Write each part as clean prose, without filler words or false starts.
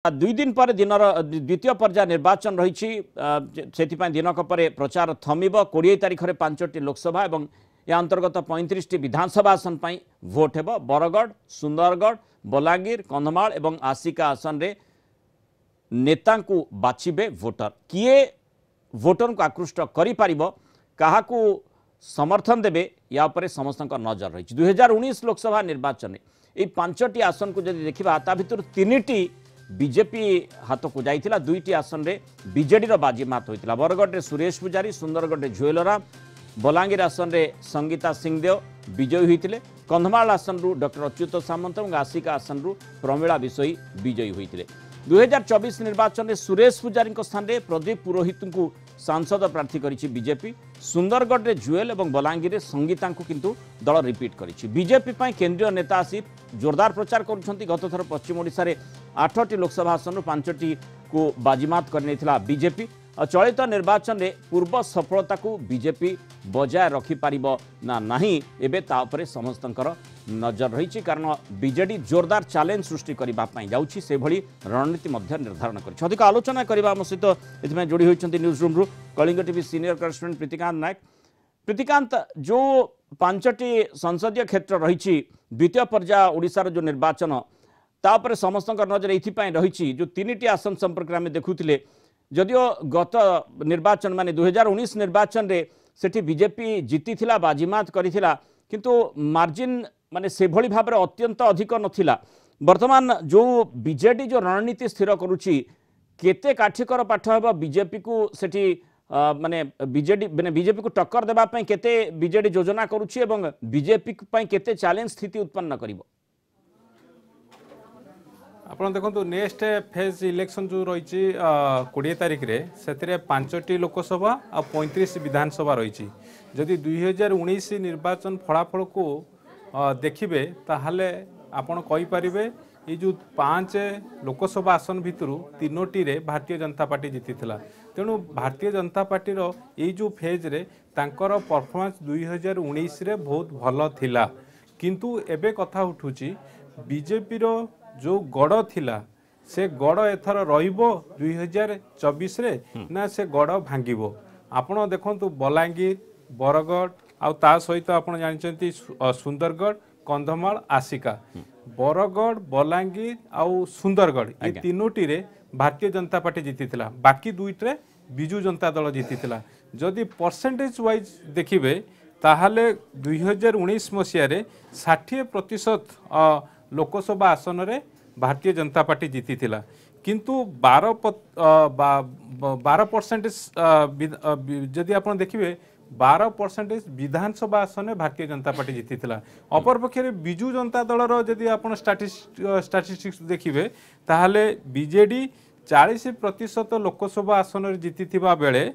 दुई दिन पर दिन द्वितीय पर्याय निर्वाचन रही से दिनक पर प्रचार थमिब 20 तारिख में 5टी लोकसभा और या अंतर्गत 35टी विधानसभा आसन पर भोट हेब। बरगढ़, सुंदरगढ़, बलांगीर, कंधमाल और आसिका आसन रे नेता को बाछिबे वोटर। किए वोटर को आकृष्ट क्या समर्थन देवे या पर समस्त नजर रही। 2019 लोकसभा निर्वाचन में ये 5टी आसन को जब देखा ता भर 3टी बीजेपी हाथ को जाइथिला, 2टी आसन रे बीजेडी रो बाजीमात होइतिला। बरगढ़ रे सुरेश पुजारी, सुंदरगढ़ रे झुएलराम, बलांगीर आसन रे संगीता सिंहदेव विजयी होइतिले। कंधमाल आसन रु डॉक्टर अच्युत सामंत और आसिका आसन रु प्रमिला विषयी विजयी होइतिले। 2024 निर्वाचन में सुरेश पुजारी स्थान में प्रदीप पुरोहित को सांसद प्रार्थी करिछि बीजेपी। सुंदरगढ़ रे जुएल और बलांगीर रे संगीता को किंतु दल रिपीट करिछि। बीजेपी पई केंद्रीय नेता आसी जोरदार प्रचार करुछंती। गत थर पश्चिम ओडिशा रे 8टी लोकसभा आसन 5टी को बाजीमात करनेथिला बीजेपी। और चलित निर्वाचन में पूर्व सफलता को बीजेपी बजाय रखिपारिबो ना नहीं एबे ता उपरे समस्तंकर नजर रही। कारण बीजेडी जोरदार चैलेंज सृष्टि करने जाऊँगी से भली रणनीति निर्धारण कर। अधिक आलोचना करने आम सहित इसमें जोड़ी होती newsroom Kalinga TV senior correspondent Pritikant Nayak. Pritikant, जो 5टी संसदीय क्षेत्र रही द्वितीय पर्याय ओडिशार जो निर्वाचन तापर समस्त नजर ये रही। जो 3टी आसन संपर्क में देखुले जदियो गत निर्वाचन माने 2019 निर्वाचन रे सेठी बीजेपी जीती थिला, बाजीमात करिथिला, किंतु मार्जिन माने से भली भाव अत्यंत अधिक नथिला। वर्तमान जो बीजेडी जो रणनीति स्थिर करुची केते काठिकर पाठ हेबा बीजेपी को सेठी माने बीजेडी माने बीजेपी को टक्कर देबा पई केते बीजेडी योजना करुची एवं बीजेपी पई केते चैलेंज स्थिति उत्पन्न करिवो। आप देखो नेक्स्ट फेज इलेक्शन जो रही 20 तारिख रे से 5टी लोकसभा और 35 विधानसभा रही। जदि 2019 निर्वाचन फलाफल को देखिए ताहले आपण कहि परिबे ये जो 5 लोकसभा आसन भितरु 3टी रे भारतीय जनता पार्टी जीती थिला। तेणु भारतीय जनता पार्टी रो ये जो फेज रे तांकर परफॉर्मेंस 2019 रे बहुत भल थिला, किंतु एबे कथा उठुची बीजेपी रो जो गड़ थिला से गड़ एथर रहिबो 2024 रे ना से गड़ भांगिबो। आपण देखंतु बलांगीर, बरगढ़ आउ ता सहित आपण जानिचंती सुंदरगढ़, कंधमाल, आसिका। बरगढ़, बलांगीर आउ सुंदरगढ़ ये 3टी रे भारतीय जनता पार्टी जीती थिला, बाकी 2टे बिजू जनता दल जीती थिला। जदि परसेंटेज वाइज देखिबे ताहाले 2019 मसिया रे 60% लोकसभा आसन रे भारतीय जनता पार्टी जीती थिला, किंतु 12% जदि आप देखिए 12% विधानसभा आसन में भारतीय जनता पार्टी जीती थिला। अपर पक्षे बिजू जनता दलर जदि आप स्टाटिस्टिक्स देखिए ताहले बीजेडी 40% लोकसभा आसन रे जीती थिबा बेले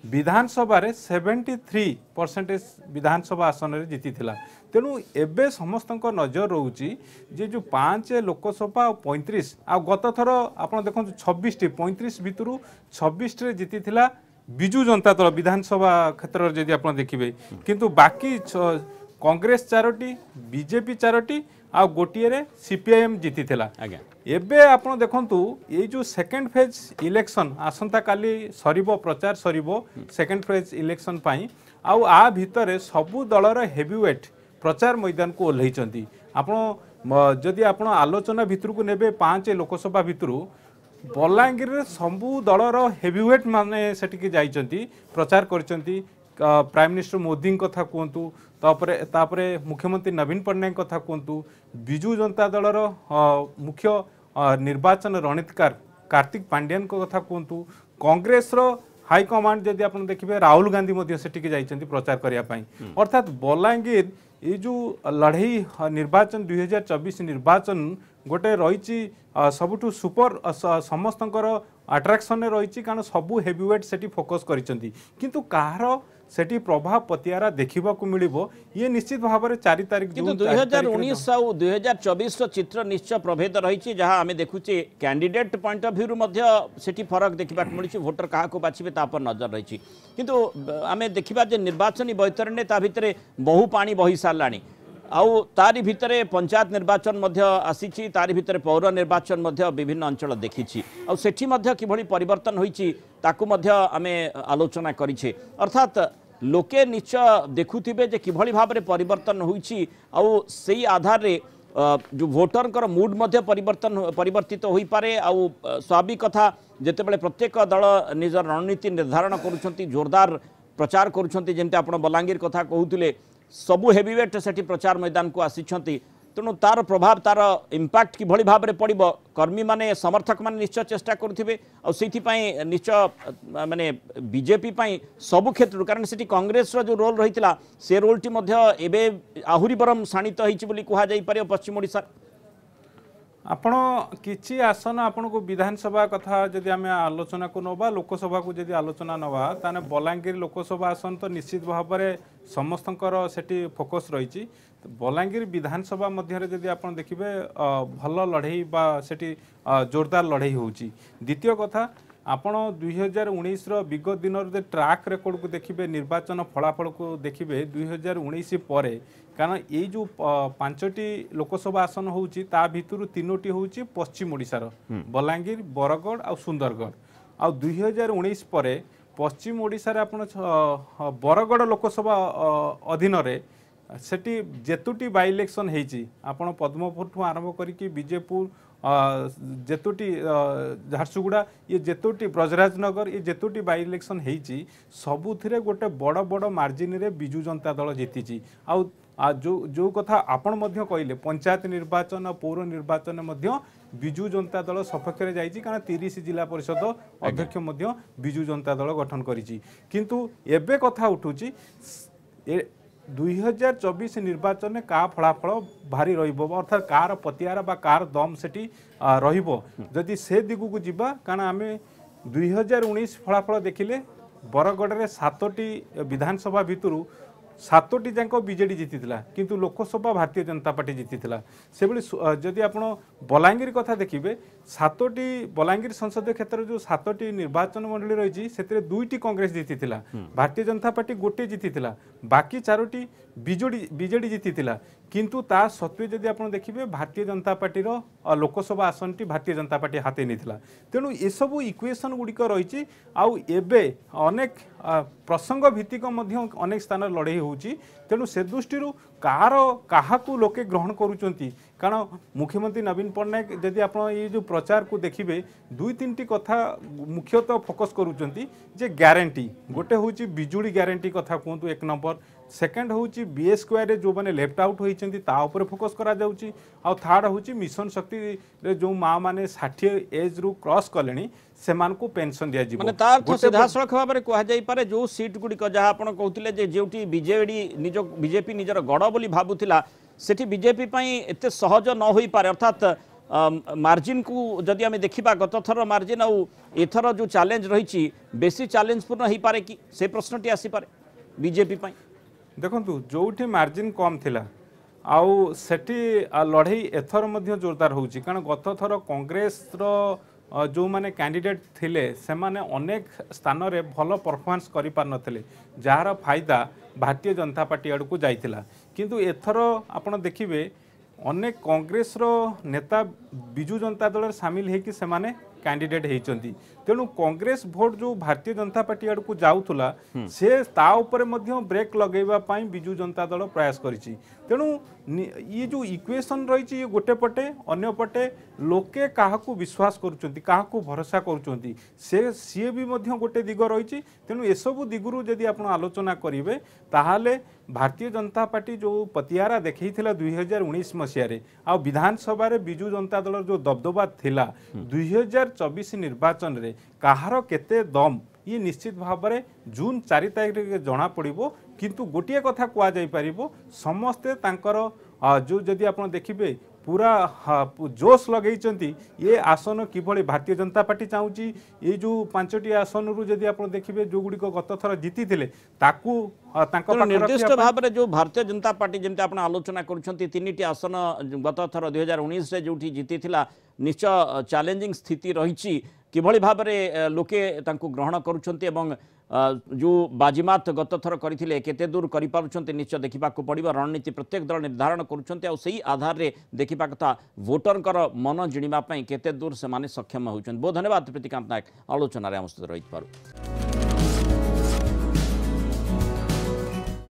विधानसभा रे 73% विधानसभा आसन रे जीती थिला। तेणु एबे समस्त नजर रोची जे जो 5 लोकसभा और 35 आ गत थर आप देखो 26टी 35 भितर 26 रे जीती थिला बिजू जनता दल विधानसभा क्षेत्र जदि आप देखिए, किंतु बाकी कांग्रेस 4टी, बीजेपी 4टी आ गोटे रे सीपीआईएम जीती थिला। एबे आप देखंतु ये जो सेकेंड फेज इलेक्शन आसंता काली सरीबो, प्रचार सरीबो सेकेंड फेज इलेक्शन पाई आउ आ भितरे सबु दलर हेवीवेट प्रचार मैदान को ओल्लैचंती। आपण जदि आपण आलोचना भितर को नेबे 5 लोकसभा भितर बलांगीर रे सबु दलर हेवीवेट माने सेटिके जाइचंती, प्रचार करचंती। प्राइम मिनिस्टर मोदी कथा कहतु, तापरे मुख्यमंत्री नवीन पट्टनायक कथा कहतु, बिजू जनता दलर मुख्य निर्वाचन रणनीतिकार कार्तिक पांड्यान कथा कहतु, कांग्रेस रो हाईकमांड जदि आप देखिए राहुल गांधी सेटिके जाइचंती प्रचार करिया पई। अर्थात बलांगीर ये जो लड़ई निर्वाचन 2024 निर्वाचन गोटे रही सबुठु सुपर समस्तंकर अट्राक्शन रही, कारण सबू हेवीवेट सेटी फोकस करिसंती, किंतु कहार सेटी प्रभाव पतियारा देखा मिलिबो ये निश्चित भाव में 4 तारिख। किंतु 2019 और 2024 चित्र निश्चय प्रभेद रही, जहाँ आम देखुचे कैंडिडेट पॉइंट ऑफ व्यू सेठी फरक देखा मिली, भोटर क्या बाछे तापर नजर रही। किंतु आम देखा निर्वाचन बैतरणी ता भितर बहु पानी बही सारा आउ तारी भितरे पंचायत निर्वाचन मध्य आसीछि तारी भितरे पौर निर्वाचन मध्य विभिन्न अंचल देखिछि आउ सेठी मध्य किभଳି परिवर्तन होईछि ताकू मध्य आमे आलोचना करिछे अर्थात लोके निश्चय देखुथिबे जे किभଳି भाबरे परिवर्तन होईछि आउ सेही आधार रे जो भोटर मूड मध्य परिवर्तित हो पारे आउ स्वाभाविक कथा जेतेबेले प्रत्येक दल निजर रणनीति निर्धारण करुछंती जोरदार प्रचार करुछंती जेंते आपण बलांगीर कथा कहउतिले सबु हेवीवेट सेठी प्रचार मैदान को आसीछंती तेणु तार प्रभाव तार इंपैक्ट कि भली भाबरे पड़िबो कर्मी माने समर्थक माने निश्चय चेष्टा करुथिबे आ सेठी पई निश्चय माने बीजेपी पई सबु क्षेत्र कारण सेठी कांग्रेस रो जो रोल रहितला से रोल टी मध्य एबे आहुरी बरम शाणित होईची बोली कुहा जाई पारे पश्चिम ओडिसा आपण किछि आसन आपण को विधानसभा कथा जदि आमे आलोचना को नबा लोकसभा को जदि आलोचना नबा ताने बलांगीर लोकसभा आसन तो निश्चित भाबरे समस्तंकर सेठी फोकस रहिची बलांगीर विधानसभा मध्य जदि आपण देखिबे भल लड़ाई बा सेठी जोरदार लड़ाई होउची द्वितीय कथा आपण 2019 रो विगत दिन रे ट्रैक रिकॉर्ड को देखिबे निर्वाचन फलाफल को देखिबे 2019 परे कारण ये जो 5टी लोकसभा आसन होउची ता भितरु 3टी होउची पश्चिम ओडिसा बलांगीर बरगढ़ आ सुंदरगढ़ आ 2019 परे पश्चिम ओडिसा रे आपण बरगढ़ लोकसभा अधीन रे सेठी जेतुटी बाई इलेक्शन हेची आपण पद्मपुर ठू आरंभ करिकी विजयपुर जेतुटी झारसुगुड़ा ये जेतुटी ब्रजराजनगर ये जेतुटी बाई इलेक्शन हेची सबुथिरे गोटे बड़ बड़ मार्जिन रे बिजु जनता दल जीतिची आ जो कथा आपण मध्य कहले पंचायत निर्वाचन और पौर निर्वाचन मध्य बिजु जनता दल सपक्ष रे जाईची कारण 30 जिला परिषद अध्यक्ष मध्य बिजु जनता दल गठन करिची किंतु एबे कथा उठुची 2024 निर्वाचन में का फलाफल भारी रहिबो अर्थात कार पतियारा बा कार दम सेठी रहिबो जदि से दिगु को जिबा कारण आमे 2019 फलाफल देखिले बरगढ़ रे 7टी विधानसभा भितरु 7टी जाक बीजेडी जीतीला किंतु लोकसभा भारतीय जनता पार्टी जीतीला से जदि आपण बलांगीर कथा देखिबे 7टी बलांगीर संसदीय क्षेत्र जो 7टी निर्वाचन मंडली रही से 2टी कांग्रेस जीतीला भारतीय जनता पार्टी गोटे जीतीला बाकी 4टी बीजेडी जीतीला किंतु ता सत्वे जदि आपण देखिबे भारतीय जनता पार्टी रो लोकसभा आसन टी भारतीय जनता पार्टी हाते निथिला तेणु ए सब इक्वेशन गुड़िक रही आउ एबे अनेक प्रसंग भित्तिक मध्य अनेक स्थान लड़ाई होउची तेणु से दृष्टि कार काहाकू लोके ग्रहण करुचंती कारण मुख्यमंत्री नवीन पट्टनायक जदि आप ये जो प्रचार को देखिए 2-3टी कथा मुख्यतः फोकस करुचंती जे ग्यारंटी गोटे होची बिजुली ग्यारंटी कथा कहतु 1 नंबर सेकेंड होची बीएस स्क्वायर जो माने लेफ्ट आउट होइचंती ता ऊपर फोकस करा जाउची आ थर्ड होची मिशन शक्ति रे जो मां माने 60 एज रु क्रॉस कलेनी सेमान को पेंशन दिया जीवो माने तार तो सीधा सड़क भाबरे कहआ जाई पारे जो सीट गुडी को जहा आपण कहउतिले जे जेउटी बीजेपी निजर गड़ बोली भाबुतिला सेठी बीजेपी पई एते सहज न होई पारे अर्थात मार्जिन को जदि आम देखा गत थर मार्जिन आउ एथर जो चैलेंज रही बेसी चैलेंज पूर्ण हो पारे कि से प्रश्नटी आसी पारे बीजेपी पई देखंतु जोठी मार्जिन कम थिला आउ सेठी लड़ाई एथर मध्य जोरदार होउची कारण गत थर कांग्रेस रो जो माने कैंडिडेट थिले से माने अनेक स्थान रे भल परफॉर्मेंस करि पार नथिले जार फायदा भारतीय जनता पार्टी आड़ को जाइतिला किंतु एथर आपण देखिबे अनेक कांग्रेस रो नेता बिजु जनता दल सामिल है कि से माने कैंडिडेट होती तेणु कांग्रेस भोट जो भारतीय जनता पार्टी आड़ को जाऊला से ता ऊपर मध्य ब्रेक लगेवा पाई बिजु जनता दल प्रयास करिछि तेणु ये जो इक्वेशन रही गोटे पटे अन्य पटे लोके काहाकू विश्वास करुचंती काहाकू भरोसा करुचंती से सी भी मध्य गोटे दिग रही तेणु एसबू दिगरू जदि आपण आलोचना करेंगे ताहाले भारतीय जनता पार्टी जो पतियारा देखा 2019 मसीह आ विधानसभा रे बिजु जनता दल जो दबदबा थिला 2024 निर्वाचन रे कहार केते दम ये निश्चित भाव में जून 4 तारीख जना पड़ो किंतु गोटे कथा कह जाई परिबो समस्ते तांकर जो जदि आप देखिए पूरा जोश लगे ये आसन किभली भारतीय जनता पार्टी चाहूँगी ये जो 5टी आसन रु जदि आप देखिए जो गुड़िक गत थर जीति निर्दिष्ट भाव में जो भारतीय जनता पार्टी जमी आप आलोचना कर 3टी आसन गत थर 2019 रे जो जीति निश्चय चैलेंजिंग स्थिति रही किभली भाव में लोके तांको ग्रहण करुछन्ते एवं जो बाजीमात गत थर करथिले केते दूर करि पारुछन्ते निश्चय देखिबा को पड़िबो रणनीति प्रत्येक दल निर्धारण करुछन्ते आ सही आधार रे देखिबा कथा वोटरकर मन जिणिबा पई केते दूर से माने सक्षम होउछन। बहुत धन्यवाद प्रीतिकांत नायक आलोचना रे हम सहित रहि पारु।